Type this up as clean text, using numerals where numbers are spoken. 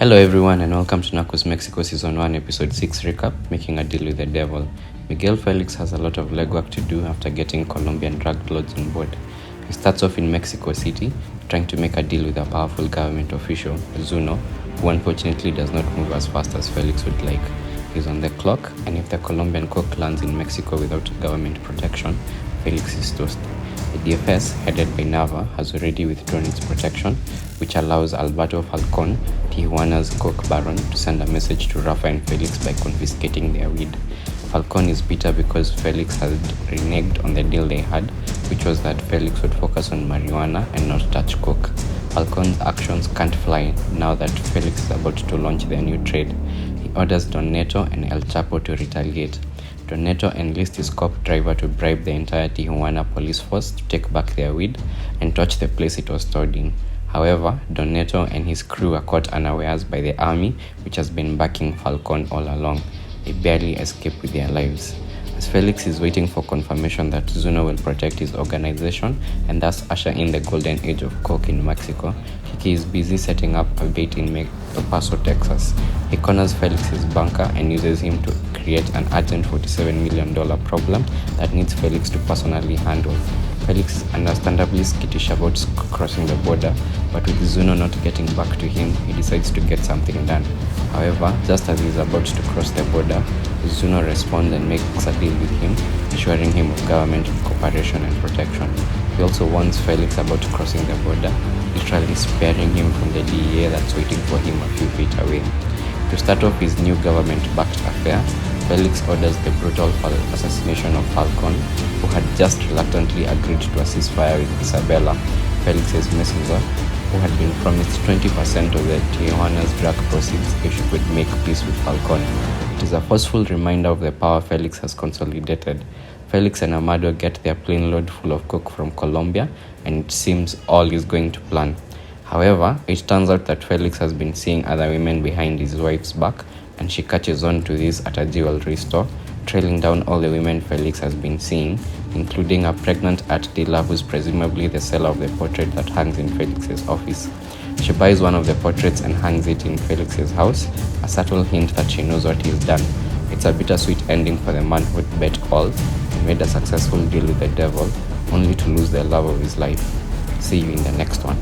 Hello everyone and welcome to Narcos Mexico Season 1 Episode 6 recap, Making a Deal with the Devil. Miguel Felix has a lot of legwork to do after getting Colombian drug lords on board. He starts off in Mexico City, trying to make a deal with a powerful government official, Zuno, who unfortunately does not move as fast as Felix would like. He's on the clock, and if the Colombian coke lands in Mexico without government protection, Felix is toast. The DFS, headed by Nava, has already withdrawn its protection, which allows Alberto Falcon, Tijuana's coke baron, to send a message to Rafa and Felix by confiscating their weed. Falcon is bitter because Felix had reneged on the deal they had, which was that Felix would focus on marijuana and not touch coke. Falcon's actions can't fly now that Felix is about to launch their new trade. He orders Don Neto and El Chapo to retaliate. Don Neto enlists his cop driver to bribe the entire Tijuana police force to take back their weed and torch the place it was stored in. However, Don Neto and his crew are caught unawares by the army, which has been backing Falcon all along. They barely escape with their lives. As Felix is waiting for confirmation that Zuno will protect his organization and thus usher in the golden age of coke in Mexico, Kiki is busy setting up a bait in El Paso, Texas. He corners Felix's bunker and uses him to create an urgent $47 million problem that needs Felix to personally handle. Felix is understandably skittish about crossing the border, but with Zuno not getting back to him, he decides to get something done. However, just as he is about to cross the border, Zuno responds and makes a deal with him, assuring him of government cooperation and protection. He also warns Felix about crossing the border, literally sparing him from the DEA that's waiting for him a few feet away. To start off his new government-backed affair, Felix orders the brutal assassination of Falcon, who had just reluctantly agreed to a ceasefire with Isabella, Felix's messenger, who had been promised 20% of the Tijuana's drug proceeds if she could make peace with Falcon. It is a forceful reminder of the power Felix has consolidated. Felix and Amado get their plane load full of coke from Colombia, and it seems all is going to plan. However, it turns out that Felix has been seeing other women behind his wife's back, and she catches on to this at a jewelry store, trailing down all the women Felix has been seeing, including a pregnant art dealer who's presumably the seller of the portrait that hangs in Felix's office. She buys one of the portraits and hangs it in Felix's house, a subtle hint that she knows what he's done. It's a bittersweet ending for the man who'd bet all and made a successful deal with the devil, only to lose the love of his life. See you in the next one.